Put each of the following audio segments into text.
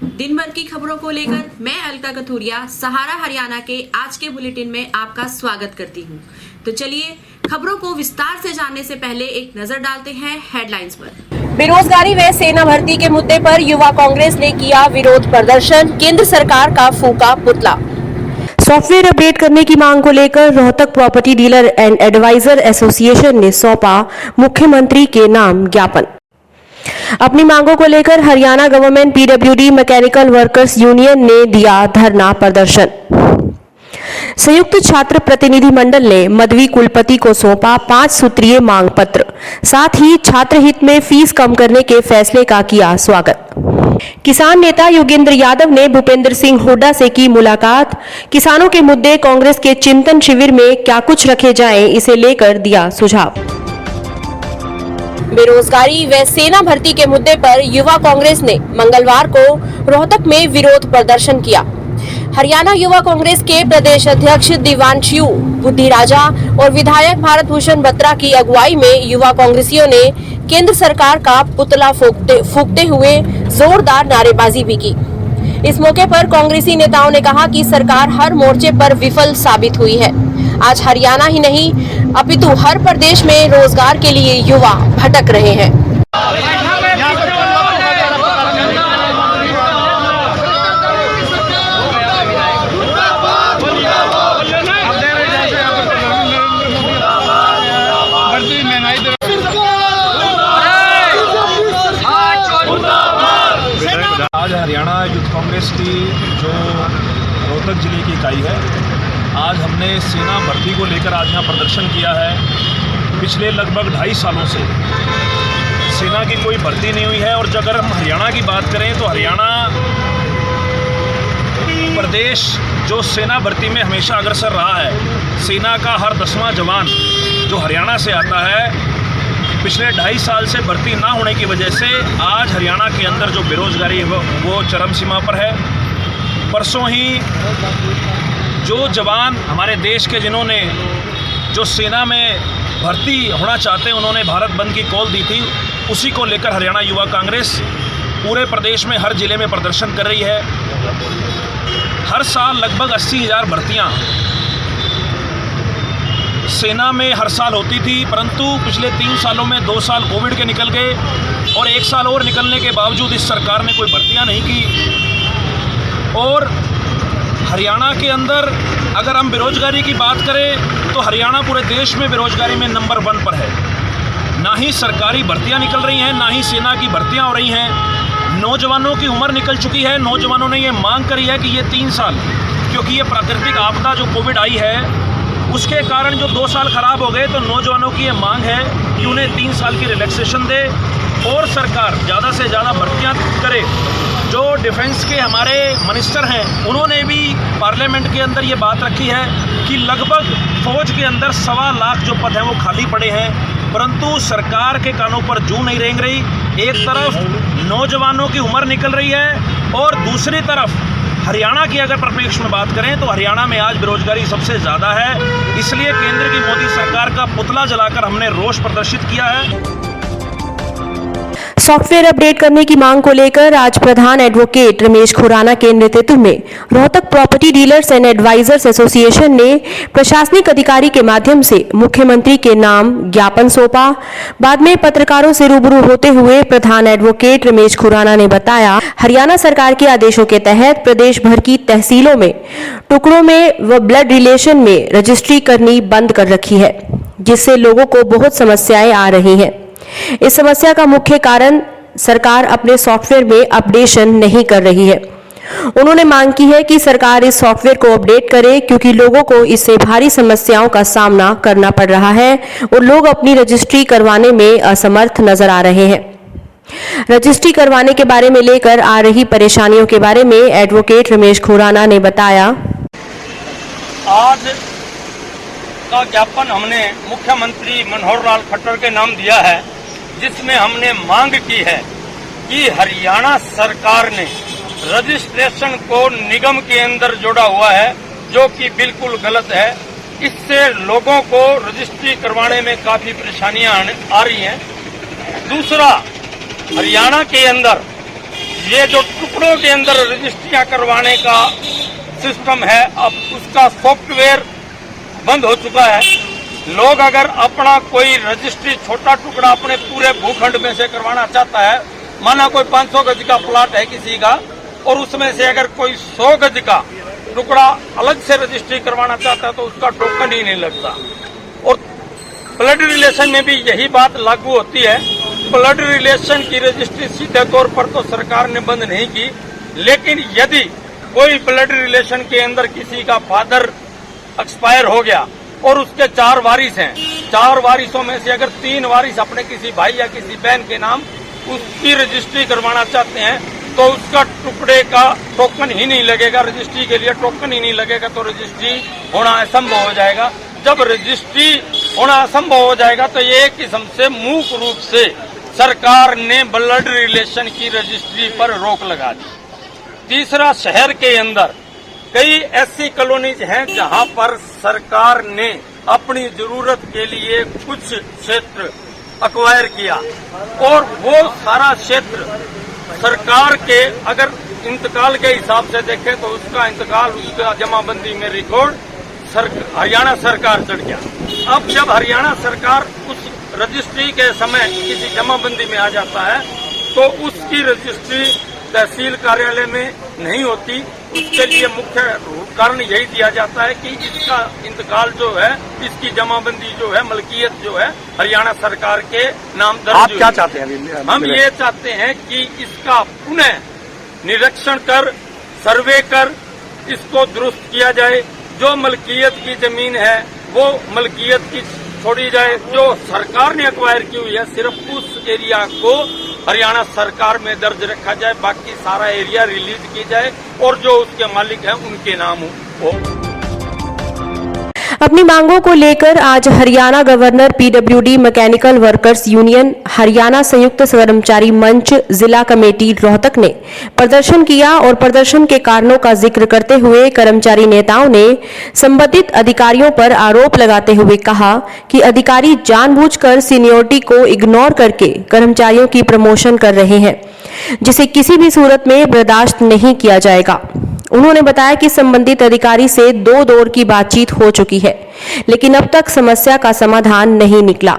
दिन भर की खबरों को लेकर मैं अलका कथूरिया सहारा हरियाणा के आज के बुलेटिन में आपका स्वागत करती हूं। तो चलिए खबरों को विस्तार से जानने से पहले एक नजर डालते हैं हेडलाइंस पर। बेरोजगारी व सेना भर्ती के मुद्दे पर युवा कांग्रेस ने किया विरोध प्रदर्शन, केंद्र सरकार का फूका पुतला। सॉफ्टवेयर अपडेट करने की मांग को लेकर Rohtak property dealer and advisor association ने सौंपा मुख्यमंत्री के नाम ज्ञापन। अपनी मांगों को लेकर Haryana government PWD mechanical workers union ने दिया धरना प्रदर्शन। संयुक्त छात्र प्रतिनिधि मंडल ने मध्वी कुलपति को सौंपा 5 सूत्रीय मांग पत्र, साथ ही छात्र हित में फीस कम करने के फैसले का किया स्वागत। किसान नेता योगेंद्र यादव ने भूपेंद्र सिंह हुड्डा से की मुलाकात। किसानों के मुद्दे कांग्रेस के चिंतन शिविर में क्या कुछ रखे जाएं, इसे लेकर दिया सुझाव। बेरोजगारी व सेना भर्ती के मुद्दे पर युवा कांग्रेस ने मंगलवार को रोहतक में विरोध प्रदर्शन किया। हरियाणा युवा कांग्रेस के प्रदेश अध्यक्ष दिवांशु बुद्धिराजा और विधायक भारत भूषण बत्रा की अगुवाई में युवा कांग्रेसियों ने केंद्र सरकार का पुतला फूंकते हुए जोरदार नारेबाजी भी की। इस मौके पर कांग्रेसी नेताओं ने कहा कि सरकार हर मोर्चे पर विफल साबित हुई है। आज हरियाणा ही नहीं अपितु हर प्रदेश में रोजगार के लिए युवा भटक रहे हैं। आज हरियाणा यूथ कांग्रेस की जो रोहतक जिले की इकाई है, आज हमने सेना भर्ती को लेकर आज यहाँ प्रदर्शन किया है। पिछले लगभग 2.5 सालों से सेना की कोई भर्ती नहीं हुई है। और अगर हम हरियाणा की बात करें तो हरियाणा प्रदेश जो सेना भर्ती में हमेशा अग्रसर रहा है। सेना का हर 10वां जवान जो हरियाणा से आता है, पिछले 2.5 साल से भर्ती ना होने की वजह से आज हरियाणा के अंदर जो बेरोजगारी है वो चरम सीमा पर है। परसों ही जो जवान हमारे देश के जिन्होंने जो सेना में भर्ती होना चाहते हैं, उन्होंने भारत बंद की कॉल दी थी, उसी को लेकर हरियाणा युवा कांग्रेस पूरे प्रदेश में हर जिले में प्रदर्शन कर रही है। हर साल लगभग 80,000 भर्तियां सेना में हर साल होती थी, परंतु पिछले 3 सालों में 2 साल कोविड के निकल गए और 1 साल और निकलने के बावजूद इस सरकार ने कोई भर्तियां नहीं की। और हरियाणा के अंदर अगर हम बेरोजगारी की बात करें तो हरियाणा पूरे देश में बेरोजगारी में नंबर 1 पर है। ना ही सरकारी भर्तियां निकल रही हैं, ना ही सेना की भर्तियां हो रही हैं। नौजवानों की उम्र निकल चुकी है। नौजवानों ने ये मांग करी है कि ये 3 साल, क्योंकि ये प्राकृतिक आपदा जो कोविड आई है उसके कारण जो 2 साल खराब हो गए, तो नौजवानों की ये मांग है कि उन्हें 3 साल की रिलैक्सेशन दे और सरकार ज़्यादा से ज़्यादा भर्तियां करे। जो डिफेंस के हमारे मिनिस्टर हैं, उन्होंने भी पार्लियामेंट के अंदर ये बात रखी है कि लगभग फौज के अंदर 1.25 लाख जो पद हैं वो खाली पड़े हैं, परंतु सरकार के कानों पर जूं नहीं रेंग रही। एक तरफ नौजवानों की उम्र निकल रही है और दूसरी तरफ हरियाणा की अगर परिप्रेक्ष्य में बात करें तो हरियाणा में आज बेरोजगारी सबसे ज़्यादा है। इसलिए केंद्र की मोदी सरकार का पुतला जलाकर हमने रोष प्रदर्शित किया है। सॉफ्टवेयर अपडेट करने की मांग को लेकर आज प्रधान एडवोकेट रमेश खुराना के नेतृत्व में Rohtak property dealers and advisors association ने प्रशासनिक अधिकारी के माध्यम से मुख्यमंत्री के नाम ज्ञापन सौंपा। बाद में पत्रकारों से रूबरू होते हुए प्रधान एडवोकेट रमेश खुराना ने बताया, हरियाणा सरकार के आदेशों के तहत प्रदेश भर की तहसीलों में टुकड़ों में व ब्लड रिलेशन में रजिस्ट्री करनी बंद कर रखी है, जिससे लोगों को बहुत समस्याएं आ रही हैं। इस समस्या का मुख्य कारण सरकार अपने सॉफ्टवेयर में अपडेशन नहीं कर रही है। उन्होंने मांग की है कि सरकार इस सॉफ्टवेयर को अपडेट करे, क्योंकि लोगों को इससे भारी समस्याओं का सामना करना पड़ रहा है और लोग अपनी रजिस्ट्री करवाने में असमर्थ नजर आ रहे हैं। रजिस्ट्री करवाने के बारे में लेकर आ रही परेशानियों के बारे में एडवोकेट रमेश खुराना ने बताया, आज का ज्ञापन हमने मुख्यमंत्री मनोहर लाल खट्टर के नाम दिया है, जिसमें हमने मांग की है कि हरियाणा सरकार ने रजिस्ट्रेशन को निगम के अंदर जोड़ा हुआ है, जो कि बिल्कुल गलत है। इससे लोगों को रजिस्ट्री करवाने में काफी परेशानियां आ रही हैं। दूसरा, हरियाणा के अंदर ये जो टुकड़ों के अंदर रजिस्ट्रियां करवाने का सिस्टम है, अब उसका सॉफ्टवेयर बंद हो चुका है। लोग अगर अपना कोई रजिस्ट्री छोटा टुकड़ा अपने पूरे भूखंड में से करवाना चाहता है, माना कोई 500 गज का प्लॉट है किसी का, और उसमें से अगर कोई 100 गज का टुकड़ा अलग से रजिस्ट्री करवाना चाहता है तो उसका टोकन ही नहीं लगता। और ब्लड रिलेशन में भी यही बात लागू होती है। ब्लड रिलेशन की रजिस्ट्री सीधे तौर पर तो सरकार ने बंद नहीं की, लेकिन यदि कोई ब्लड रिलेशन के अंदर किसी का फादर एक्सपायर हो गया और उसके 4 वारिस हैं, 4 वारिसों में से अगर 3 वारिस अपने किसी भाई या किसी बहन के नाम उसकी रजिस्ट्री करवाना चाहते हैं तो उसका टुकड़े का टोकन ही नहीं लगेगा, रजिस्ट्री के लिए टोकन ही नहीं लगेगा, तो रजिस्ट्री होना असंभव हो जाएगा। जब रजिस्ट्री होना असंभव हो जाएगा तो ये किस्म से मूक रूप से सरकार ने ब्लड रिलेशन की रजिस्ट्री पर रोक लगा दी। तीसरा, शहर के अंदर कई ऐसी कॉलोनीज हैं जहां पर सरकार ने अपनी जरूरत के लिए कुछ क्षेत्र एक्वायर किया और वो सारा क्षेत्र सरकार के अगर इंतकाल के हिसाब से देखें तो उसका इंतकाल, उसका जमाबंदी में रिकॉर्ड हरियाणा सरकार चढ़ गया। अब जब हरियाणा सरकार उस रजिस्ट्री के समय किसी जमाबंदी में आ जाता है तो उसकी रजिस्ट्री तहसील कार्यालय में नहीं होती। उसके लिए मुख्य कारण यही दिया जाता है कि इसका इंतकाल जो है, इसकी जमाबंदी जो है, मलकियत जो है हरियाणा सरकार के नाम दर्ज। आप क्या चाहते हैं? हम ये चाहते हैं कि इसका पुनः निरीक्षण कर, सर्वे कर, इसको दुरुस्त किया जाए। जो मलकियत की जमीन है वो मलकियत की छोड़ी जाए, जो सरकार ने एक्वायर की हुई है सिर्फ उस एरिया को हरियाणा सरकार में दर्ज रखा जाए, बाकी सारा एरिया रिलीज की जाए और जो उसके मालिक हैं उनके नाम हो। अपनी मांगों को लेकर आज Haryana governor PWD mechanical workers union, Haryana संयुक्त कर्मचारी मंच, जिला कमेटी रोहतक ने प्रदर्शन किया और प्रदर्शन के कारणों का जिक्र करते हुए कर्मचारी नेताओं ने संबंधित अधिकारियों पर आरोप लगाते हुए कहा कि अधिकारी जानबूझकर सीनियरिटी को इग्नोर करके कर्मचारियों की प्रमोशन कर रहे हैं, जिसे किसी भी सूरत में बर्दाश्त नहीं किया जाएगा। उन्होंने बताया कि संबंधित अधिकारी से 2 दौर की बातचीत हो चुकी है, लेकिन अब तक समस्या का समाधान नहीं निकला।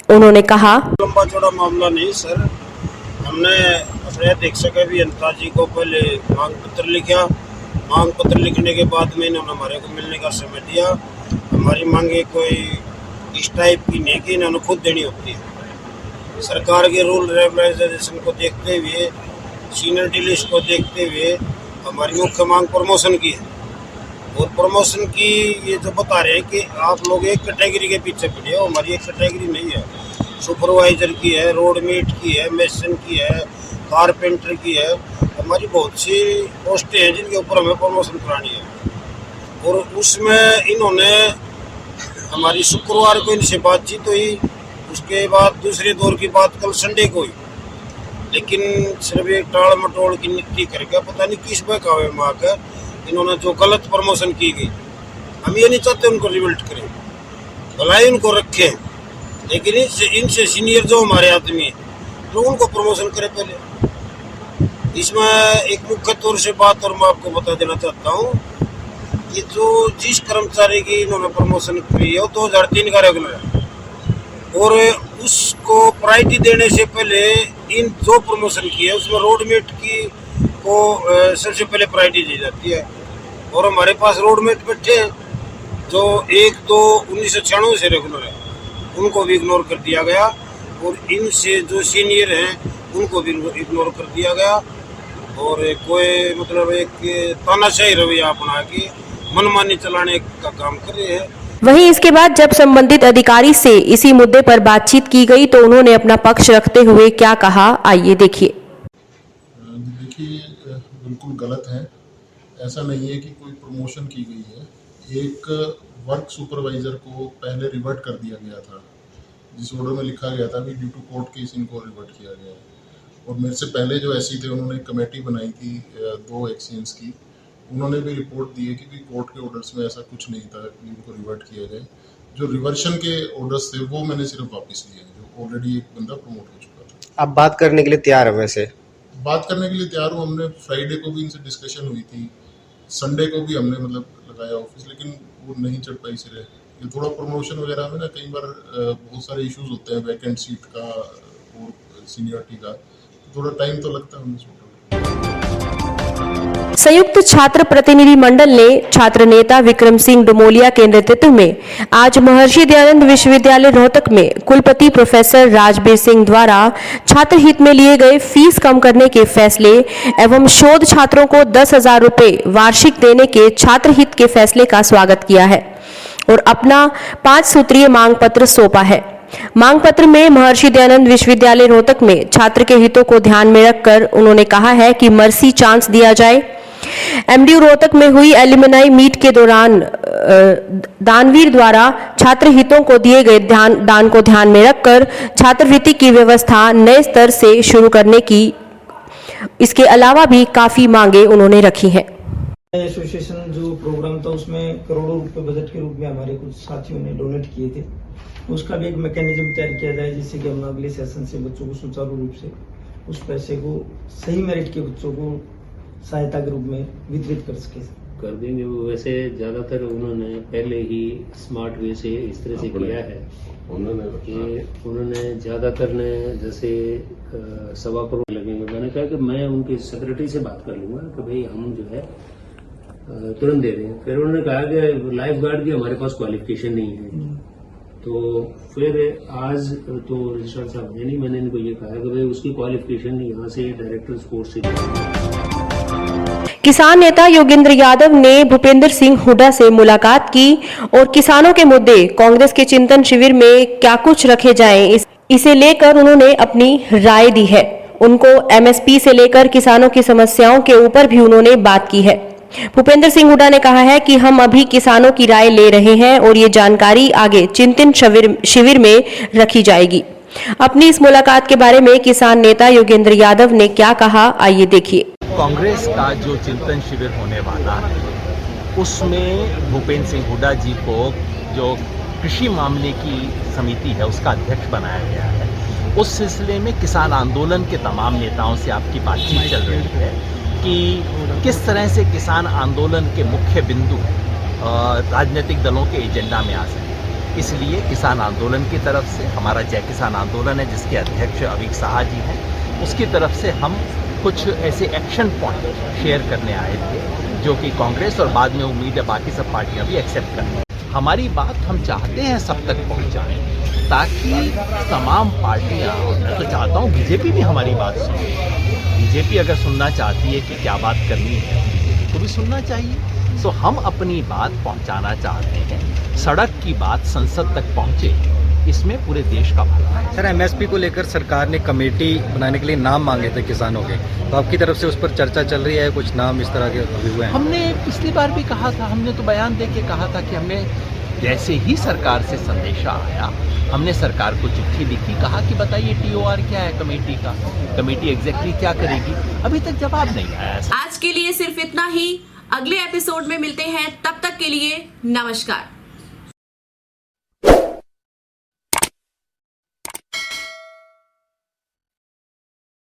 उन्होंने कहा, लंबा चौड़ा मामला नहीं सर, हमने अपने अधीक्षक अभियंता जी को पहले मांग पत्र लिखा। मांग पत्र लिखने के बाद में इन्होंने हमारे को मिलने का समय दिया। हमारी मांगे कोई इस टाइप की नहीं कि इन्होंने खुद देनी होती है। सरकार के रूल रेगुलेशन को देखते हुए, सीनियरिटी लिस्ट को देखते हुए हमारी मुख्य मांग प्रमोशन की है। और प्रमोशन की ये जो बता रहे हैं कि आप लोग एक कैटेगरी के पीछे पड़े हो, हमारी एक कैटेगरी नहीं है। सुपरवाइजर की है, रोड मीट की है, मेसन की है, कारपेंटर की है, हमारी बहुत सी पोस्टें हैं जिनके ऊपर हमें प्रमोशन करानी है। और उसमें इन्होंने हमारी शुक्रवार को इनसे बातचीत हुई, उसके बाद दूसरे दौर की बात कल संडे को हुई, लेकिन सिर्फ एक टाल मटोल की नीति करके पता नहीं किस बहकावे में आकर इन्होंने जो गलत प्रमोशन की गई, हम ये नहीं चाहते उनको रिवोल्ट करें, भलाई उनको रखें, लेकिन इनसे सीनियर जो हमारे आदमी हैं तो उनको प्रमोशन करें पहले। इसमें एक मुख्य तौर से बात और मैं आपको बता देना चाहता हूँ कि जो जिस कर्मचारी की इन्होंने प्रमोशन की है वो 2003 का रेगुलर है और उसको प्रायोरिटी देने से पहले इन जो प्रमोशन की है उसमें रोड मेट की को सबसे पहले प्रायोरिटी दी जाती है। और हमारे पास रोड मेट बैठे हैं जो 1-2-1996 से रेगुलर है, उनको भी इग्नोर कर दिया गया और इनसे जो सीनियर हैं उनको भी इग्नोर कर दिया गया। और कोई मतलब एक तानाशाही रवैया अपना के मनमानी चलाने का काम कर रहे हैं। वहीं इसके बाद जब संबंधित अधिकारी से इसी मुद्दे पर बातचीत की गई तो उन्होंने अपना पक्ष रखते हुए क्या कहा, आइए देखिए। देखिए, बिल्कुल गलत है। ऐसा नहीं है कि कोई प्रमोशन की गई है। एक वर्क सुपरवाइजर को पहले रिवर्ट कर दिया गया था, जिस ऑर्डर में लिखा गया था कि ड्यू टू कोर्ट केस इनको रिवर्ट किया गया है। और मेरे से पहले जो एससी थे उन्होंने एक कमेटी बनाई थी 2 एक्सचेंज की, उन्होंने भी रिपोर्ट दी है कि कोर्ट के ऑर्डर्स में ऐसा कुछ नहीं था कि इनको रिवर्ट किया जाए। जो रिवर्शन के ऑर्डर्स थे वो मैंने सिर्फ वापस लिए, जो ऑलरेडी एक बंदा प्रमोट हो चुका था। आप बात करने के लिए तैयार है? वैसे बात करने के लिए तैयार हूँ। हमने फ्राइडे को भी इनसे डिस्कशन हुई थी, संडे को भी हमने लगाया ऑफिस, लेकिन वो नहीं चढ़ पाई सिरे। ये थोड़ा प्रमोशन वगैरह में ना कई बार बहुत सारे इश्यूज होते हैं, वैकेंट सीट का और सीनियरिटी का, थोड़ा टाइम तो लगता है हमें। संयुक्त छात्र प्रतिनिधि मंडल ने छात्र नेता विक्रम सिंह डुमोलिया के नेतृत्व में आज महर्षि दयानंद विश्वविद्यालय रोहतक में कुलपति प्रोफेसर राजबीर सिंह द्वारा छात्र हित में लिए गए फीस कम करने के फैसले एवं शोध छात्रों को 10,000 रुपए वार्षिक देने के छात्र हित के फैसले का स्वागत किया है और अपना 5 सूत्रीय मांग पत्र सौंपा है। मांग पत्र में महर्षि दयानंद विश्वविद्यालय रोहतक में छात्र के हितों को ध्यान में रखकर उन्होंने कहा है कि मर्सी चांस दिया जाए। एमडीयू रोहतक में हुई एल्यूमिनाई मीट के दौरान दानवीर द्वारा छात्र हितों को दिए गए दान को ध्यान में रखकर छात्रवृत्ति की व्यवस्था नए स्तर से शुरू करने की, इसके अलावा भी काफी मांगे उन्होंने रखी हैं। एसोसिएशन जो प्रोग्राम था उसमें करोड़ों रुपए बजट के रूप में हमारे कुछ साथियों ने डोनेट किए थे, उसका भी एक मैकेनिज्म तैयार किया जाए जिससे कि हम अगले सेशन से बच्चों को सुचारू रूप से उस पैसे को सही मेरिट के बच्चों को सहायता के रूप में वितरित कर सके। कर देंगे वो। वैसे ज्यादातर उन्होंने पहले ही स्मार्ट वे से इस तरह से किया है कि उन्होंने ज्यादातर ने जैसे 1.25 करोड़ लगेंगे। मैंने कहा कि मैं उनके सेक्रेटरी से बात कर लूंगा कि भाई हम जो है तुरंत दे दें। फिर उन्होंने कहा कि लाइफ गार्ड की हमारे पास क्वालिफिकेशन नहीं है, तो फिर आज तो रजिस्ट्रार साहब है नहीं, मैंने इनको ये कहा कि भाई उसकी क्वालिफिकेशन यहाँ से डायरेक्टर स्पोर्ट्स से। किसान नेता योगेंद्र यादव ने भूपेंद्र सिंह हुड्डा से मुलाकात की और किसानों के मुद्दे कांग्रेस के चिंतन शिविर में क्या कुछ रखे जाएं, इसे लेकर उन्होंने अपनी राय दी है। उनको एमएसपी से लेकर किसानों की समस्याओं के ऊपर भी उन्होंने बात की है। भूपेंद्र सिंह हुड्डा ने कहा है कि हम अभी किसानों की राय ले रहे हैं और ये जानकारी आगे चिंतन शिविर में रखी जाएगी। अपनी इस मुलाकात के बारे में किसान नेता योगेंद्र यादव ने क्या कहा, आइए देखिए। कांग्रेस का जो चिंतन शिविर होने वाला है उसमें भूपेंद्र सिंह हुड्डा जी को जो कृषि मामले की समिति है उसका अध्यक्ष बनाया गया है। उस सिलसिले में किसान आंदोलन के तमाम नेताओं से आपकी बातचीत चल रही है कि किस तरह से किसान आंदोलन के मुख्य बिंदु राजनीतिक दलों के एजेंडा में आ सके। इसलिए किसान आंदोलन की तरफ से हमारा जय किसान आंदोलन है जिसके अध्यक्ष अविक साहा जी हैं, उसकी तरफ से हम कुछ ऐसे एक्शन पॉइंट शेयर करने आए थे जो कि कांग्रेस और बाद में उम्मीद है बाकी सब पार्टियां भी एक्सेप्ट करें। हमारी बात हम चाहते हैं सब तक पहुंचाएं ताकि तमाम पार्टियां, मैं तो चाहता हूं बीजेपी भी हमारी बात सुने। बीजेपी अगर सुनना चाहती है कि क्या बात करनी है तो भी सुनना चाहिए। सो हम अपनी बात पहुंचाना चाहते हैं, सड़क की बात संसद तक पहुंचे, इसमें पूरे देश का भला है। सर, एमएसपी को लेकर सरकार ने कमेटी बनाने के लिए नाम मांगे थे किसानों के, तो आपकी तरफ से उस पर चर्चा चल रही है? कुछ नाम इस तरह के अभी हुए हैं? हमने पिछली बार भी कहा था, हमने तो बयान दे के कहा था कि हमने जैसे ही सरकार से संदेशा आया हमने सरकार को चिट्ठी लिखी, कहा कि बताइए टीओआर क्या है कमेटी का, कमेटी एग्जैक्टली क्या करेगी। अभी तक जवाब नहीं आया। आज के लिए सिर्फ इतना ही। अगले एपिसोड में मिलते हैं, तब तक के लिए नमस्कार।